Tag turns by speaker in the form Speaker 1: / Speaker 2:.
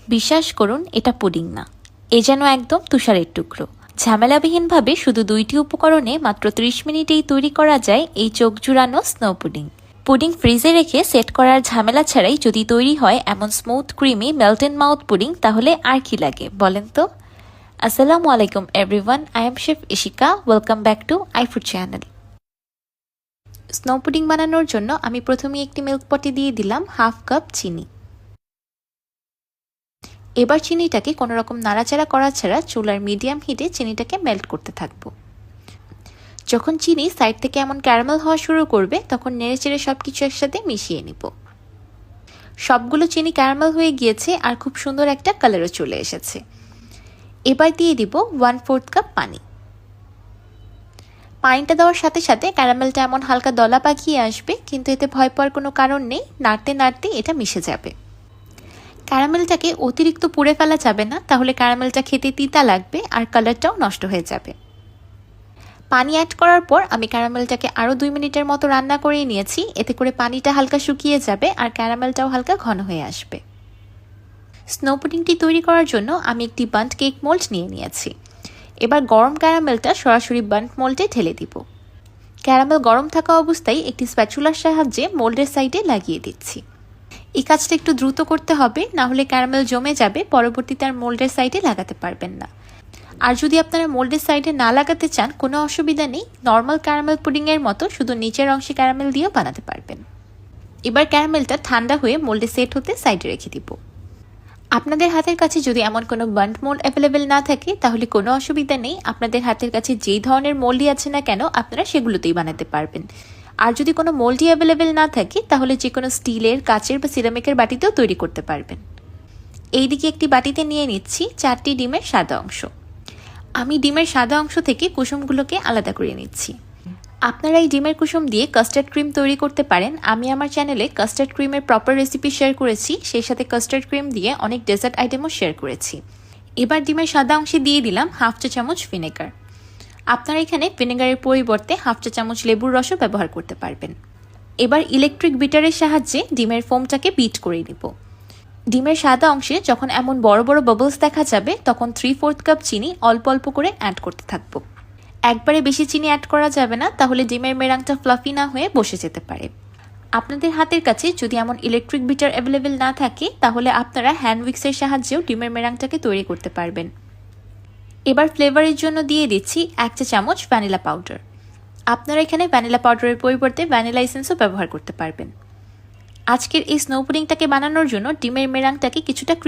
Speaker 1: বিশ্বাস করুন, এটা পুডিং না, এ যেন একদম তুষারের টুকরো। ঝামেলাবিহীনভাবে শুধু 2টি উপকরণে মাত্র 30 মিনিটেই তৈরি করা যায় এই চোখ জুড়ানো স্নো পুডিং। পুডিং ফ্রিজে রেখে সেট করার ঝামেলা ছাড়াই যদি তৈরি হয় এমন smooth creamy melt in mouth pudding, তাহলে আর কি লাগে বলেন তো। আসসালামু আলাইকুম everyone, I am chef Ishika. Welcome back to আইফুড channel. Snow pudding বানানোর জন্য আমি প্রথমে একটি মিল্ক পটে দিয়ে দিলাম হাফ কাপ চিনি। এবার চিনিটাকে কোনো রকম নাড়াচাড়া করা ছাড়া চুলার মিডিয়াম হিটে চিনিটাকে মেল্ট করতে থাকবো। যখন চিনি সাইড থেকে এমন ক্যারামেল হওয়া শুরু করবে তখন নেড়েচেড়ে সব কিছু একসাথে মিশিয়ে নিব। সবগুলো চিনি ক্যারামেল হয়ে গিয়েছে আর খুব সুন্দর একটা কালারও চলে এসেছে। এবার দিয়ে দিব 1/4 কাপ পানি। পানিটা দেওয়ার সাথে সাথে ক্যারামেলটা এমন হালকা দলা পাকিয়ে আসবে, কিন্তু এতে ভয় পাওয়ার কোনো কারণ নেই, নাড়তে নাড়তে এটা মিশে যাবে। ক্যারামেলটাকে অতিরিক্ত পুড়ে ফেলা যাবে না, তাহলে ক্যারামেলটা খেতে তিতা লাগবে আর কালারটাও নষ্ট হয়ে যাবে। পানি অ্যাড করার পর আমি ক্যারামেলটাকে আরও 2 মিনিটের মতো রান্না করে নিয়েছি। এতে করে পানিটা হালকা শুকিয়ে যাবে আর ক্যারামেলটাও হালকা ঘন হয়ে আসবে। স্নো পুডিংটি তৈরি করার জন্য আমি একটি বান্ট কেক মোল্ড নিয়ে নিয়েছি। এবার গরম ক্যারামেলটা সরাসরি বান্ট মোল্ডে ঢেলে দিব। ক্যারামেল গরম থাকা অবস্থায় একটি স্প্যাচুলার সাহায্যে মোল্ডের সাইডে লাগিয়ে দিচ্ছি। এই কাজটা একটু দ্রুত করতে হবে, না হলে ক্যারামেল জমে যাবে, পরবর্তীতে আর মোল্ডের সাইডে লাগাতে পারবেন না। আর যদি আপনারা মোল্ডের সাইডে না লাগাতে চান, কোনো অসুবিধা নেই, নর্মাল ক্যারামেল পুডিংয়ের মতো শুধু নিচের অংশে ক্যারামেল দিয়েও বানাতে পারবেন। এবার ক্যারামেলটা ঠান্ডা হয়ে মোল্ডে সেট হতে সাইডে রেখে দিব। আপনাদের হাতের কাছে যদি এমন কোনো বান্ট মোল্ড অ্যাভেলেবেল না থাকে তাহলে কোনো অসুবিধা নেই, আপনাদের হাতের কাছে যেই ধরনের মোল্ডই আছে না কেন আপনারা সেগুলোতেই বানাতে পারবেন। আর যদি কোনো মোল্ডই অ্যাভেলেবেল না থাকে তাহলে যে কোনো স্টিলের, কাচের বা সিরামিকের বাটিতেও তৈরি করতে পারবেন। এইদিকে একটি বাটিতে নিয়ে নিচ্ছি 4টি ডিমের সাদা অংশ। আমি ডিমের সাদা অংশ থেকে কুসুমগুলোকে আলাদা করে নিচ্ছি। আপনারা এই ডিমের কুসুম দিয়ে কাস্টার্ড ক্রিম তৈরি করতে পারেন। আমি আমার চ্যানেলে কাস্টার্ড ক্রিমের প্রপার রেসিপি শেয়ার করেছি, সেই সাথে কাস্টার্ড ক্রিম দিয়ে অনেক ডেজার্ট আইটেমও শেয়ার করেছি। এবার ডিমের সাদা অংশে দিয়ে দিলাম হাফ চা চামচ ভিনেগার। আপনারা এখানে ভিনেগারের পরিবর্তে হাফ চা চামচ লেবুর রসও ব্যবহার করতে পারবেন। এবার ইলেকট্রিক বিটারের সাহায্যে ডিমের ফোমটাকে বিট করে নিব। ডিমের সাদা অংশে যখন এমন বড় বড় বাবলস দেখা যাবে তখন 3/4 কাপ চিনি অল্প অল্প করে অ্যাড করতে থাকবো। একবারে বেশি চিনি অ্যাড করা যাবে না, তাহলে ডিমের মেরাংটা ফ্লাফি না হয়ে বসে যেতে পারে। আপনাদের হাতের কাছে যদি এমন ইলেকট্রিক বিটার অ্যাভেলেবেল না থাকে তাহলে আপনারা হ্যান্ড উইক্সের সাহায্যেও ডিমের মেরাংটাকে তৈরি করতে পারবেন। এবার ফ্লেভারের জন্য দিয়ে দিচ্ছি 1 চা চামচ ভ্যানিলা পাউডার। আপনারা এখানে ভ্যানিলা পাউডারের পরিবর্তে ভ্যানিলা এসেন্সও ব্যবহার করতে পারবেন। আজকের এই স্নো পুডিংটাকে বানানোর জন্য ডিমের মেরাংটাকে কিছুটা